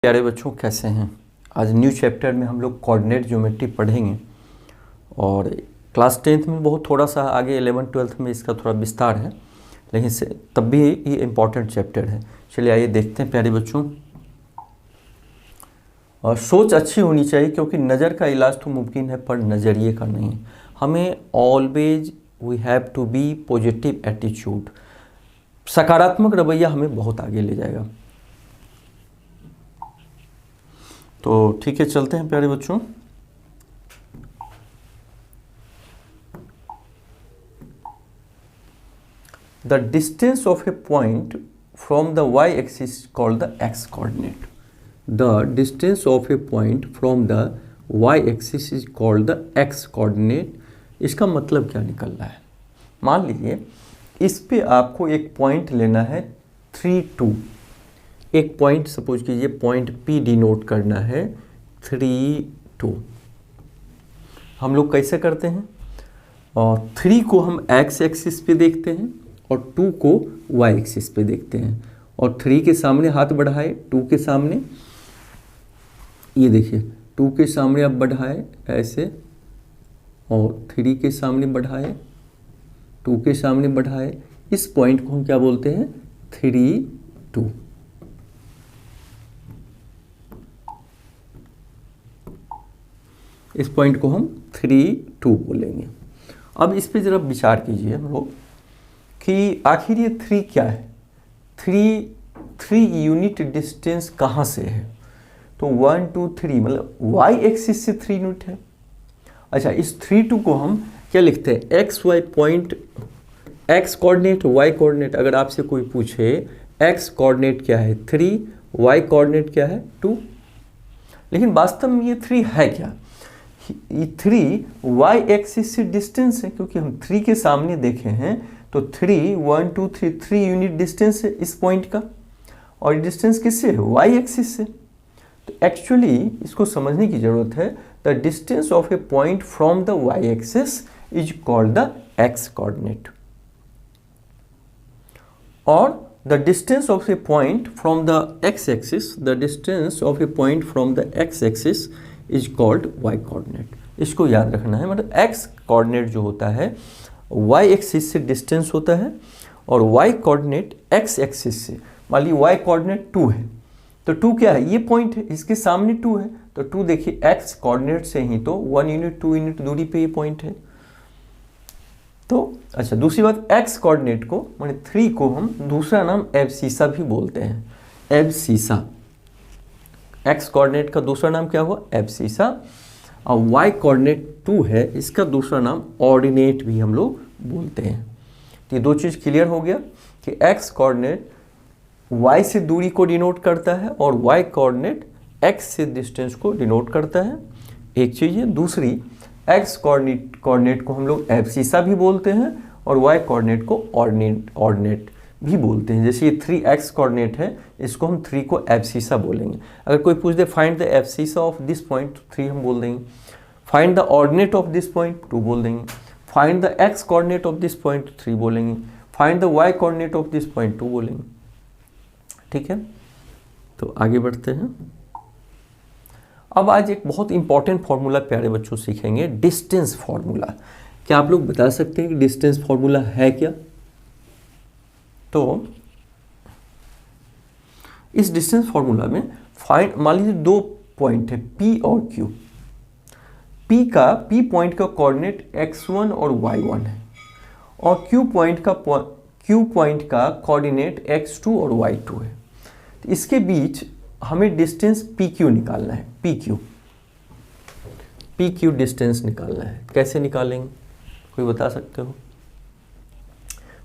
प्यारे बच्चों, कैसे हैं? आज न्यू चैप्टर में हम लोग कोऑर्डिनेट ज्योमेट्री पढ़ेंगे और क्लास 10th में बहुत थोड़ा सा आगे 11th 12th में इसका थोड़ा विस्तार है, लेकिन तब भी ये इम्पॉर्टेंट चैप्टर है। चलिए आइए देखते हैं प्यारे बच्चों। और सोच अच्छी होनी चाहिए, क्योंकि नज़र का इलाज तो मुमकिन है पर नज़रिए का नहीं। हमें always we have to be positive attitude. सकारात्मक रवैया हमें बहुत आगे ले जाएगा। तो ठीक है, चलते हैं प्यारे बच्चों। The distance of A point from the y axis called the x coordinate. The distance of A point from the y axis is called the x coordinate. इसका मतलब क्या निकल रहा है? मान लीजिए इस पे आपको एक पॉइंट लेना है 3 2। एक पॉइंट सपोज कीजिए पॉइंट P डिनोट करना है 3 2। हम लोग कैसे करते हैं? और 3 को हम x एक्सिस पे देखते हैं और 2 को y एक्सिस पे देखते हैं। और 3 के सामने हाथ बढ़ाए, 2 के सामने, ये देखिए 2 के सामने आप बढ़ाए ऐसे, और 3 के सामने बढ़ाए, 2 के सामने बढ़ाए। इस पॉइंट को हम क्या बोलते हैं? 3 2। इस पॉइंट को हम 3 2 बोलेंगे। अब इस पे जरा विचार कीजिए हम लोग कि आखिर ये 3 क्या है? 3 यूनिट डिस्टेंस कहाँ से है? तो 1 2 3 मतलब y एक्सिस से 3 यूनिट है। अच्छा, इस 3 2 को हम क्या लिखते हैं? X Y point, x coordinate y coordinate. अगर आपसे कोई पूछे x कोऑर्डिनेट क्या है 3, y कोऑर्डिनेट क्या है 2, लेकिन वास्तव में ये 3 है क्या? ये 3 y एक्सिस से डिस्टेंस है, क्योंकि हम 3 के सामने देखे हैं तो 3 1 2 3 यूनिट डिस्टेंस है इस पॉइंट का। और डिस्टेंस किससे है? y एक्सिस से। तो एक्चुअली इसको समझने की जरूरत है। The distance of A point from the y axis is called the x coordinate, और the distance of a point from the x-axis, the distance of a point from the x-axis is called y coordinate। इसको याद रखना है। मतलब x coordinate जो होता है y axis से डिस्टेंस होता है, और y कोऑर्डिनेट x एक्सिस से। मान लीजिए y कोऑर्डिनेट 2 है, तो 2 क्या है? ये पॉइंट है, इसके सामने 2 है, तो 2 देखिए x कोऑर्डिनेट से ही तो 1 यूनिट 2 यूनिट दूरी पे ये पॉइंट है। तो अच्छा, दूसरी बात, x कोऑर्डिनेट को माने 3 को हम दूसरा नाम एब्सिसा भी बोलते हैं। एब्सिसा, x कोऑर्डिनेट का दूसरा नाम क्या हुआ? एब्सिसा। और y कोऑर्डिनेट 2 है, इसका दूसरा नाम ऑर्डिनेट भी हम लोग बोलते हैं। तो ये दो चीज़ क्लियर हो गया कि x कोऑर्डिनेट y से दूरी को डिनोट करता है और y कोऑर्डिनेट x से डिस्टेंस को डिनोट करता है। एक चीज़ है। दूसरी, x कोऑर्डिनेट को हम लोग एब्सिसा भी बोलते हैं और y कोऑर्डिनेट को ऑर्डिनेट भी बोलते हैं। जैसे ये 3x कोऑर्डिनेट है, इसको हम 3 को एब्सिसा बोलेंगे। अगर कोई पूछ they find the abscissa of this point, 3 हम बोल देंगे। Find the ordinate of this point, 2 बोल देंगे। Find the x coordinate of this point, 3 बोलेंगे। Find the y coordinate of this point, 2 बोलेंगे। ठीक है, तो आगे बढ़ते हैं। अब आज एक बहुत इंपॉर्टेंट फॉर्मूला प्यारे बच्चों सीखेंगे, डिस्टेंस फॉर्मूला। क्या आप लोग बता सकते हैं कि डिस्टेंस फॉर्मूला है क्या? तो इस डिस्टेंस फॉर्मूला में फाइंड, मान लीजिए 2 पॉइंट है P और Q। P पॉइंट का कोऑर्डिनेट x1 और y1 है, और Q पॉइंट का कोऑर्डिनेट x2 और y2 है। तो इसके बीच हमें डिस्टेंस PQ निकालना है। PQ डिस्टेंस निकालना है। कैसे निकालेंगे? कोई बता सकते हो?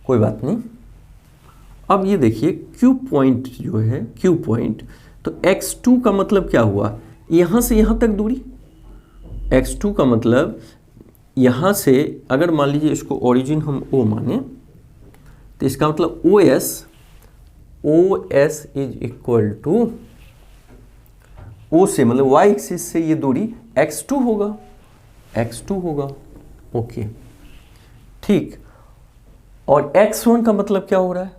कोई बात नहीं। अब ये देखिए Q पॉइंट जो है, Q पॉइंट, तो x2 का मतलब क्या हुआ? यहाँ से यहाँ तक दूरी। x2 का मतलब यहाँ से, अगर मान लीजिए इसको ओरिजिन हम O माने, तो इसका मतलब OS is equal to O से, मतलब y एक्सिस से ये दूरी x2 होगा। ओके, ठीक। और x1 का मतलब क्या हो रहा है?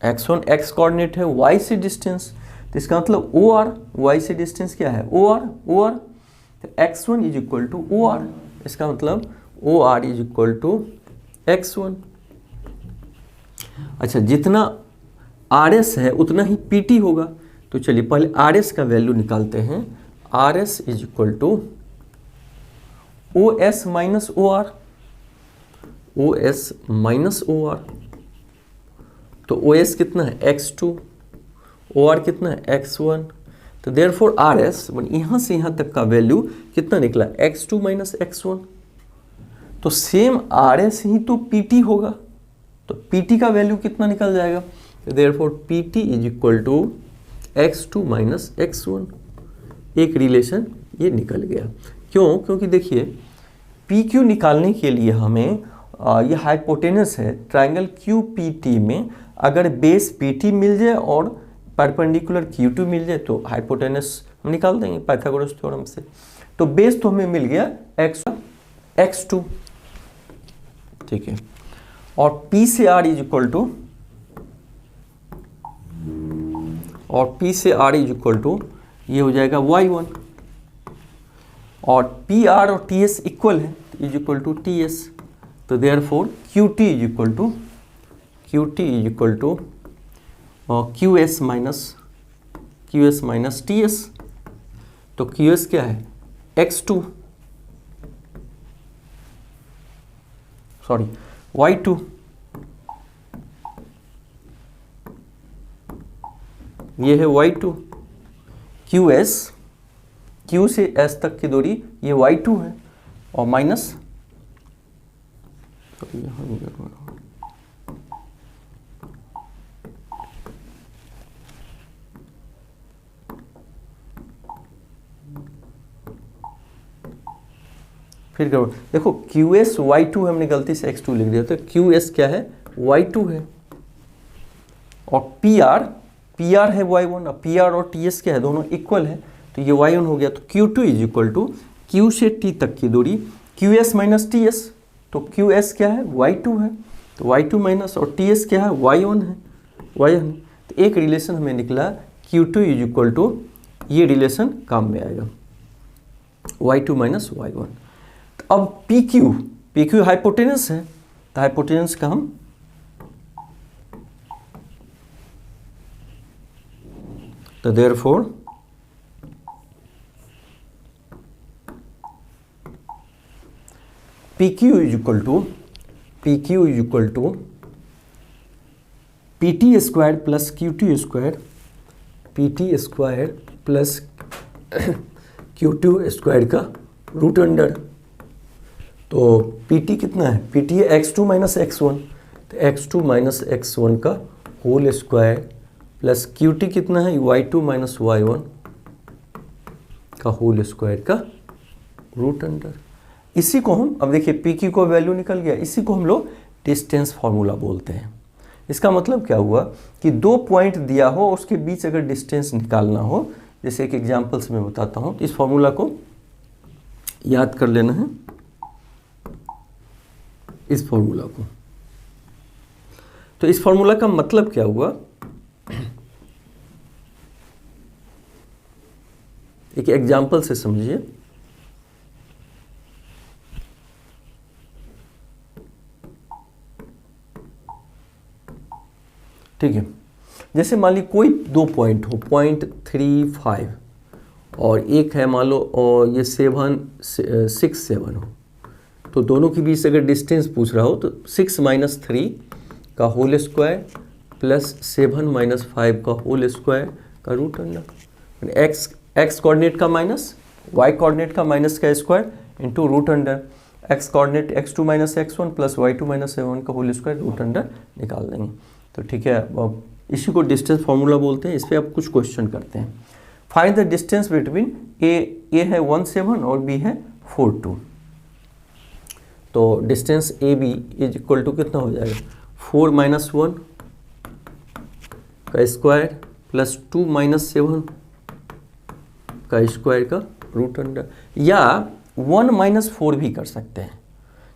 x1 x कोऑर्डिनेट है, y से डिस्टेंस, तो इसका मतलब ओ आर, वाई से डिस्टेंस क्या है ओ आर, ओ आर, तो x1 is equal to O R, इसका मतलब O R is equal to x1। अच्छा, जितना आर एस है उतना ही पी टी होगा, तो चलिए पहले आर एस का वैल्यू निकालते हैं। R S is equal to O S minus O R, O S minus O R, तो ओ एस कितना है x2, ओ आर कितना है x1, तो देयरफॉर आर एस यहाँ से यहाँ तक का वैल्यू कितना निकला x2 माइनस x1, तो सेम आर एस ही तो पी टी होगा, तो पी टी का वैल्यू कितना निकल जाएगा, तो therefore P T is equal to x2 minus x1, एक रिलेशन ये निकल गया। क्यों? क्योंकि देखिए पी क्यू निकालने के लिए हमें ये हाइपोटेनस है ट्रायंगल क्यू पी टी में, अगर बेस पी टी मिल जाए और परपेंडिकुलर क्यू टू मिल जाए तो हाइपोटेनस हम निकाल देंगे पाइथागोरस थ्योरम से। तो बेस तो हमें मिल गया x2, ठीक है, और P से R इज इक्वल टू, और P से R इज इक्वल टू ये हो जाएगा y1, और PR और TS इक्वल है इज इक्वल टू TS, तो therefore QT is equal to QS minus TS, तो QS क्या है x2 सॉरी y2, ये है y2, QS, Q से S तक की दूरी ये y2 है, और माइनस फिर करो, देखो QS y2 हमने गलती से x2 लिख दिया, तो QS क्या है y2 है, और PR है y1, और PR और TS क्या है दोनों इक्वल है, तो ये y1 हो गया, तो Q2 is equal to Q से T तक की दूरी QS माइनस TS, तो QS क्या है y2 है, तो y2 माइनस, और TS क्या है y1 है, तो एक रिलेशन हमें निकला Q2 इज इक्वल टू, ये रिलेशन काम में आएगा y2 माइनस y1। तो अब PQ हाइपोटेनस है, तो हाइपोटेनस का हम तो therefore PQ is equal to PT square plus QT square, PT square plus Q2 square का रूट अंडर, तो PT कितना है, PT है x2 माइनस x1, तो x2 माइनस x1 का होल स्क्वायर प्लस QT कितना है y2 माइनस y1 का होल स्क्वायर का रूट अंडर। इसी को हम, अब देखिए PQ को वैल्यू निकल गया, इसी को हम लोग डिस्टेंस फार्मूला बोलते हैं। इसका मतलब क्या हुआ कि दो पॉइंट दिया हो, उसके बीच अगर डिस्टेंस निकालना हो, जैसे एक एग्जांपल से मैं बताता हूँ, तो इस फार्मूला को याद कर लेना है, इस फार्मूला को। तो इस फार्मूला का मतलब क्या हुआ, एक एग्जांपल से समझिए। ठीक है, जैसे मान ली कोई दो पॉइंट हो, 0.35 और एक है मान लो और ये 7.67 हो, तो दोनों के बीच अगर डिस्टेंस पूछ रहा हो तो 6 माइनस 3 का होल स्क्वायर प्लस 7 माइनस 5 का होल स्क्वायर का रूट अंडर, एक्स कोऑर्डिनेट का माइनस वाई कोऑर्डिनेट का माइनस का square into root under, X coordinate x2 minus x1 plus y2 minus y1 का होल स्क्वायर रूट अंडर निकाल देंगे। तो ठीक है, इसी को डिस्टेंस फार्मूला बोलते हैं। इस पर आप कुछ क्वेश्चन करते हैं। Find the distance between A है 17 और बी है 42। तो distance A B is equal to कितना हो जाएगा, 4 माइनस 1 का स्क्वायर प्लस 2 माइनस 7 का स्क्वायर का रूट अंडर, या 1 माइनस 4 भी कर सकते हैं,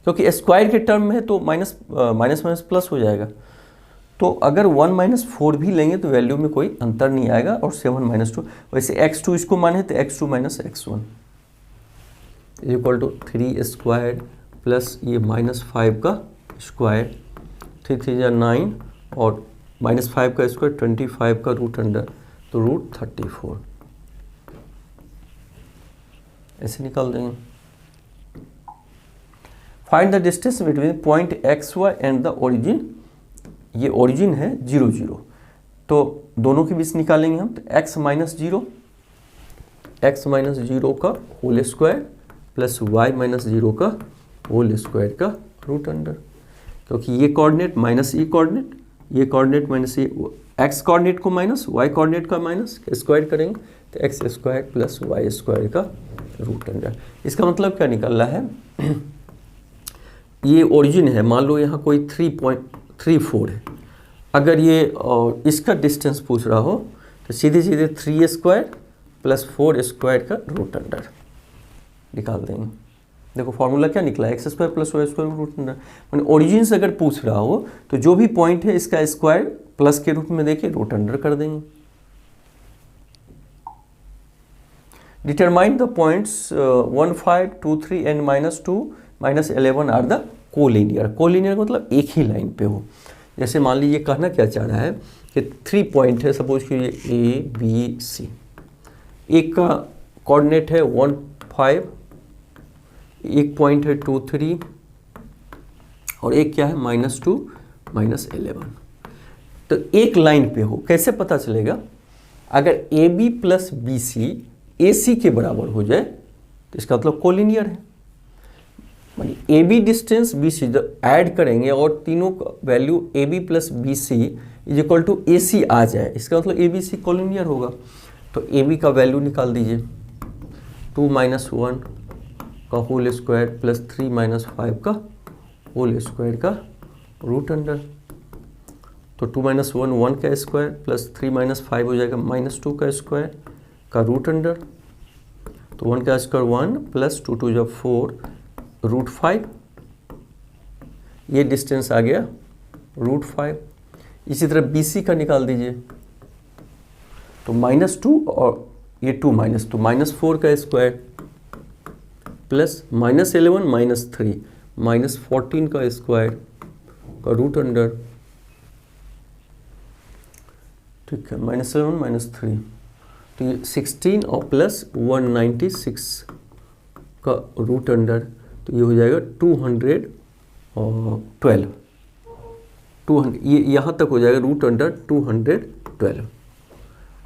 क्योंकि स्क्वायर के टर्म में है तो माइनस माइनस प्लस हो जाएगा। तो अगर 1 माइनस 4 भी लेंगे तो वैल्यू में कोई अंतर नहीं आएगा, और 7 माइनस 2, वैसे x2 इसको माने तो x2 minus x1 is equal to 3 square plus ये माइनस 5 का स्क्वायर, 3 3 जा 9 और माइनस 5 का स्क्वायर 25 का रूट अंडर, तो रूट 34 ऐसे निकाल देंगे। Find the distance between point X Y and the origin, ये ओरिजिन है 0 0, तो दोनों के बीच निकालेंगे हम, तो x माइनस 0 का whole square plus y minus 0 का होल स्क्वायर का रूट अंडर, क्योंकि ये कोऑर्डिनेट माइनस ई कोऑर्डिनेट, ये कोऑर्डिनेट माइनस ये x कोऑर्डिनेट को माइनस y कोऑर्डिनेट का माइनस स्क्वायर करेंगे तो x square plus y square का रूट अंडर। इसका मतलब क्या निकल रहा है, ये ओरिजिन है, मान लो यहाँ कोई 3.34 है, अगर ये इसका डिस्टेंस पूछ रहा हो तो सीधे सीधे 3 स्क्वायर प्लस 4 स्क्वायर का रूट अंडर निकाल देंगे। देखो फॉर्मूला क्या निकला, X square plus Y square root under, मैंने ओरिजिन से अगर पूछ रहा हो तो जो भी पॉइंट है इसका स्क्वायर प्लस के रूप में देखिए रूट अंडर कर देंगे। Determine the points 1 5 2 3 and -2 -11 are the collinear. Collinear का मतलब एक ही लाइन पे हो। जैसे मान लीजिए कहना क्या चाह रहा है कि 3 पॉइंट है, सपोज कीजिए ए बी सी, एक का कोऑर्डिनेट है 1 5, एक पॉइंट है 2 3 और एक क्या है -2 -11, तो एक लाइन पे हो। कैसे पता चलेगा, अगर A B plus B C A C के बराबर हो जाए तो इसका मतलब कोलिनियर है। A B distance B C जब ऐड करेंगे और तीनों का value A B plus B C is equal to A C आ जाए, इसका मतलब ए बी सी कोलिनियर होगा। तो ए बी का वैल्यू निकाल दीजिए, 2 - 1 का होल स्क्वायर प्लस 3 - 5 का होल स्क्वायर का रूट अंडर, तो 2 - 1 1 का स्क्वायर प्लस 3 - 5 हो जाएगा -2 का स्क्वायर का रूट अंडर, तो 1 का स्क्वायर 1 प्लस 2 2 जब 4 रूट 5, ये डिस्टेंस आ गया रूट 5। इसी तरह बी सी का निकाल दीजिए, तो -2 और ये 2 माइनस, तो -4 का स्क्वायर प्लस -11 -3 -14 का स्क्वायर का रूट अंडर, ठीक है, -11 -3, तो ये 16 और प्लस 196 का रूट अंडर, तो ये हो जाएगा 212, 200, ये यहाँ तक हो जाएगा रूट अंडर 212।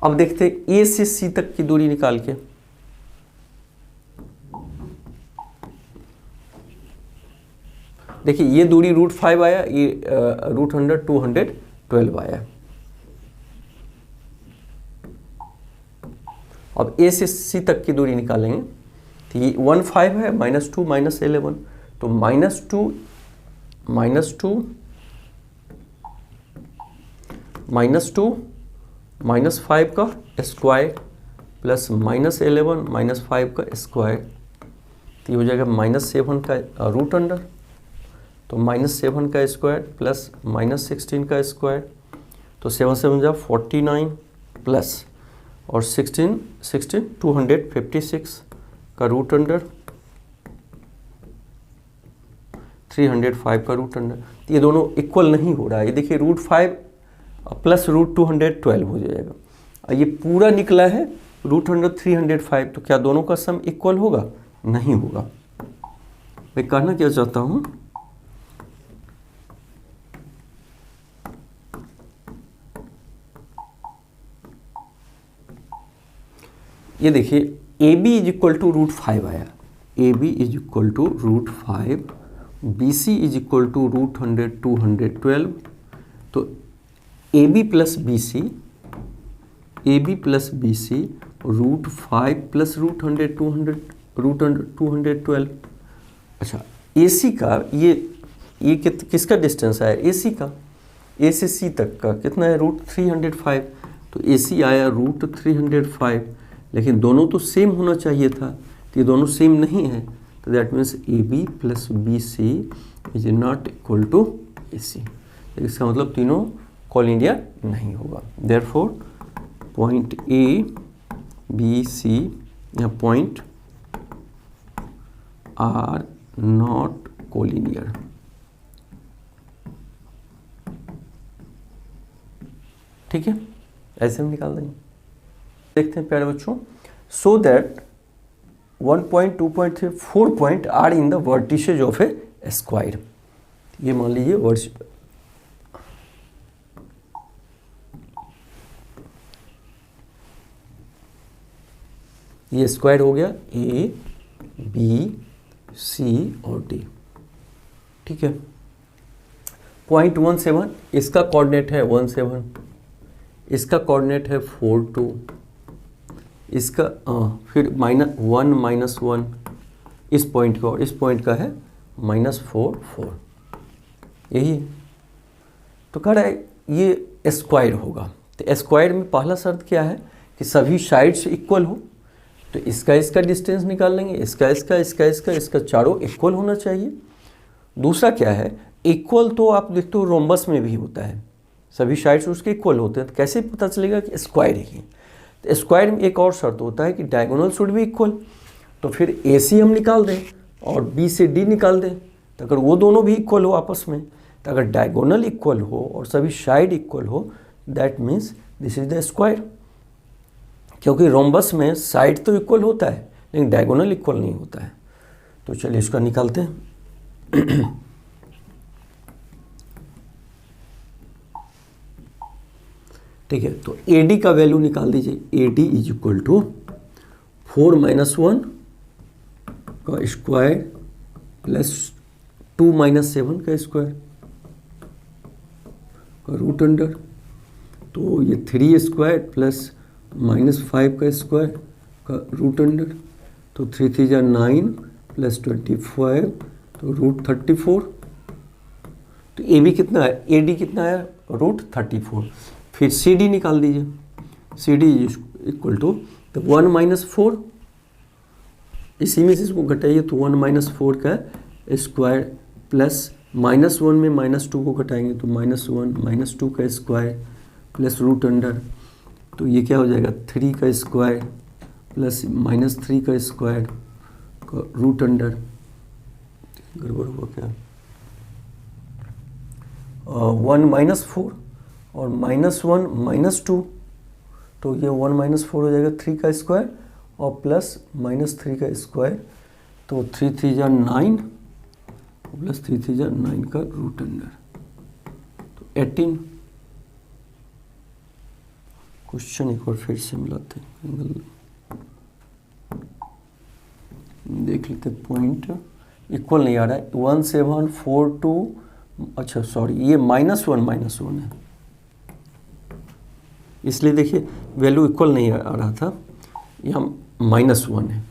अब देखते हैं ए से सी तक की दूरी निकाल के, देखिए ये दूरी रूट 5 आया, ये रूट अंडर 212 आया। अब ए से सी तक की दूरी निकालेंगे, तो ये 1 5 है, -2 -11, तो -2 -5 का स्क्वायर प्लस -11 -5 का स्क्वायर, तो ये हो जाएगा -7 का रूट अंडर, तो -7 का स्क्वायर प्लस -16 का स्क्वायर, तो 7 7 जा 49 प्लस और 16 256 का रूट अंडर, 305 का रूट अंडर। तो ये दोनों इक्वल नहीं हो रहा है, ये देखिए रूट 5 प्लस रूट 212 हो जाएगा, और ये पूरा निकला है रूट अंडर 305, तो क्या दोनों का सम इक्वल होगा? नहीं होगा। मैं कहना क्या चाहता हूँ, ये देखिए A B is equal to root 5 आया, A B is equal to root 5, B C is equal to root 100 212, तो A B plus B C root 5 plus root 100 212। अच्छा, ए सी का ये किसका डिस्टेंस आया? ए सी का, ए से सी तक का कितना है? रूट 305, तो ए सी आया रूट 305, लेकिन दोनों तो सेम होना चाहिए था, तो ये दोनों सेम नहीं है, तो that means A B plus B C is not equal to A C. इसका मतलब तीनों कोलिनियर नहीं होगा। Therefore point A B C या पॉइंट आर नॉट कोलिनियर। ठीक है, ऐसे हम निकाल देंगे। देखते हैं प्यारे बच्चों, so that 1 point 2 point 3 4 point are in the vertices of a square. ये मान लीजिए ये स्क्वायर हो गया ए बी सी और डी। ठीक है, पॉइंट 17 इसका कोऑर्डिनेट है 17, इसका कोऑर्डिनेट है 4 2, इसका फिर -1 -1 इस पॉइंट का, और इस पॉइंट का है -4 4। यही तो कह रहा है ये स्क्वायर होगा। तो स्क्वायर में पहला शर्त क्या है कि सभी साइड्स इक्वल हो। तो इसका डिस्टेंस निकाल लेंगे, इसका चारों इक्वल होना चाहिए। दूसरा क्या है, इक्वल तो आप देखते हो रोम्बस में भी होता है, सभी साइड्स उसके इक्वल होते हैं। तो कैसे पता चलेगा कि स्क्वायर है? तो स्क्वायर में एक और शर्त होता है कि डायगोनल शुड भी इक्वल। तो फिर ए सी हम निकाल दें और बी से डी निकाल दें। तो अगर वो दोनों भी इक्वल हो आपस में, तो अगर डायगोनल इक्वल हो और सभी साइड इक्वल हो, that means this is the square. क्योंकि रोम्बस में साइड तो इक्वल होता है लेकिन डायगोनल इक्वल नहीं होता है। तो चलिए इसका निकालते हैं। ठीक है, तो AD का वैल्यू निकाल दीजिए। AD इज इक्वल टू 4 - 1 का स्क्वायर प्लस 2 - 7 का स्क्वायर का रूट अंडर। तो ये 3 स्क्वायर प्लस -5 का स्क्वायर का रूट अंडर। तो 3 3 जा 9 प्लस 25 तो रूट 34। तो AB कितना है, AD कितना है, रूट 34। फिर CD निकाल दीजिए। CD इज इक्वल टू 1 - 4, इसी में से इसको घटाइए तो 1 - 4 का स्क्वायर प्लस -1 में -2 को घटाएंगे तो -1 - 2 का स्क्वायर प्लस रूट अंडर। तो ये क्या हो जाएगा, 3 का स्क्वायर प्लस -3 का स्क्वायर का रूट अंडर। गड़बड़ हुआ क्या, 1 - 4 और -1 - 2, तो ये 1 - 4 हो जाएगा 3 का स्क्वायर और प्लस -3 का स्क्वायर। तो 3 3 जा 9 प्लस 3 3 जा 9 का रूट अंडर, तो 18। क्वेश्चन एक बार फिर से मिलाते हैं, देख लेते। पॉइंट इक्वल नहीं आ रहा है, 1742, अच्छा सॉरी ये -1 है, इसलिए देखिए वैल्यू इक्वल नहीं आ रहा था, यहाँ -1 है।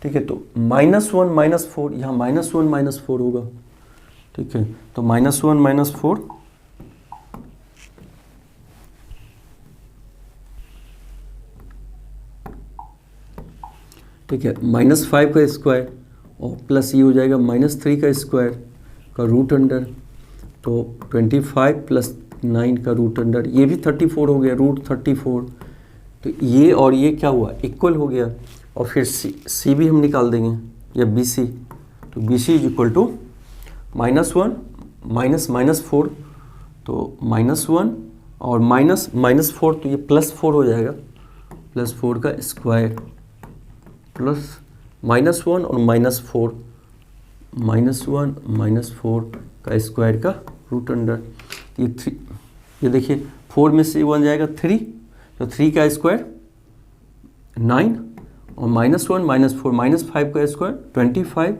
ठीक है, तो -1 - 4, यहाँ -1 - 4 होगा। ठीक है, तो -1 - 4 ठीक है, -5 का स्क्वायर और प्लस ये हो जाएगा -3 का स्क्वायर का रूट अंडर। तो 25 प्लस 9 का रूट अंडर, ये भी 34 हो गया, रूट 34। तो ये और ये क्या हुआ, इक्वल हो गया। और फिर सी भी हम निकाल देंगे, या बी सी। तो B C is equal to -1 -4, तो -1 और -4, तो ये +4 हो जाएगा, +4 का स्क्वायर प्लस -1 और -4, -1 -4 का स्क्वायर का रूट अंडर। ये 3, ये देखिए 4 में से 1 जाएगा 3, तो 3 का स्क्वायर 9 और -1 -4 -5 का स्क्वायर 25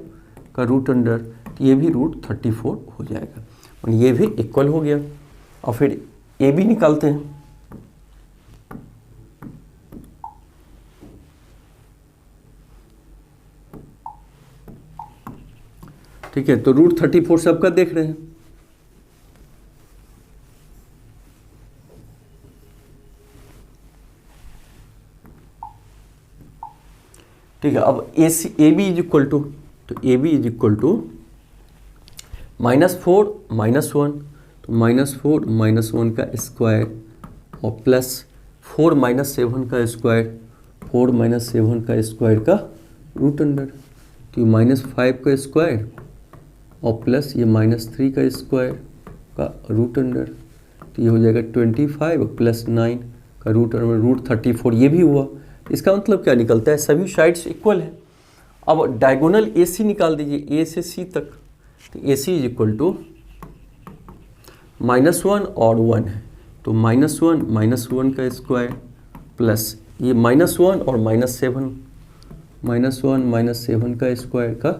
का रूट अंडर, तो ये भी रूट 34 हो जाएगा और ये भी इक्वल हो गया। और फिर ए भी निकालते हैं। ठीक है, तो रूट 34 सबका देख रहे हैं। ठीक है, अब A B is equal to, तो A B is equal to -4 -1, तो -4 -1 का स्क्वायर और प्लस 4 -7 का स्क्वायर, 4 -7 का स्क्वायर का रूट अंडर, तो ये -5 का स्क्वायर और प्लस ये -3 का स्क्वायर का रूट अंडर, तो ये हो जाएगा 25 प्लस 9 का रूट अंडर रूट 34। ये भी हुआ। इसका मतलब क्या निकलता है, सभी साइड्स इक्वल है। अब डायगोनल AC निकाल दीजिए, A से C तक, तो AC इज इक्वल टू -1 और 1 है, तो -1 का स्क्वायर प्लस ये -1 और -7, -1 -7 का स्क्वायर का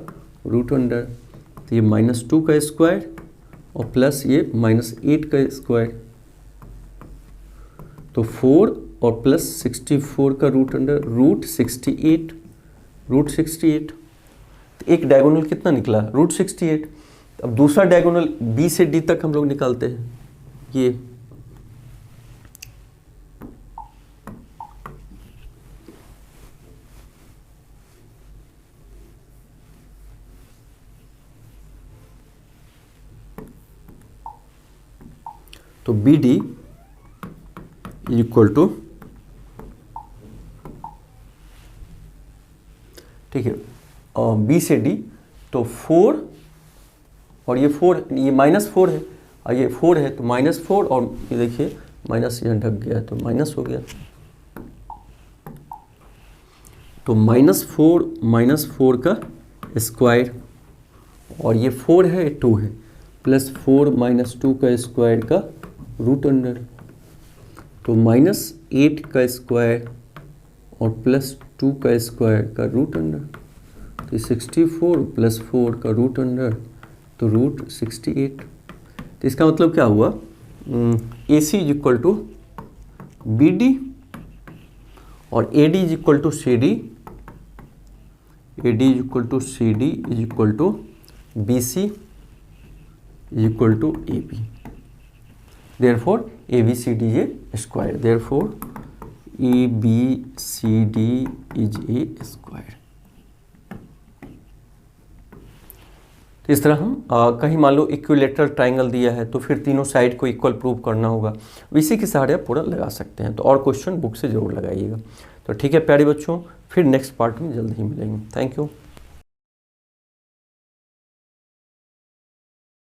रूट अंडर, तो ये -2 का स्क्वायर और प्लस ये -8 का स्क्वायर, तो 4 और प्लस 64 का रूट अंडर रूट 68। तो एक डायगोनल कितना निकला, रूट 68। अब दूसरा डायगोनल B से D तक हम लोग निकालते हैं, ये तो BD इक्वल टू, ठीक है, B से D, तो 4 और ये 4, ये -4 है और ये 4 है, तो -4 और ये देखिए माइनस यहाँ ढक गया तो माइनस हो गया, तो -4 का स्क्वायर और ये 4 है 2 है, प्लस 4 -2 का स्क्वायर का रूट अंडर, तो -8 का स्क्वायर और प्लस 2 का स्क्वायर का रूट अंडर, तो 64 प्लस 4 का रूट अंडर, तो रूट 68। तो इसका मतलब क्या हुआ, AC is equal to BD और AD is equal to CD, AD is equal to CD is equal to BC is equal to AB। Therefore ABCD is a square. Therefore ABCD is a square. तो इस तरह हम कहीं मान लो equilateral triangle दिया है तो फिर तीनों साइड को इक्वल प्रूव करना होगा, इसी के सहारे आप पूरा लगा सकते हैं। तो और क्वेश्चन बुक से जरूर लगाइएगा। तो ठीक है प्यारे बच्चों, फिर नेक्स्ट पार्ट में जल्द ही मिलेंगे। Thank you.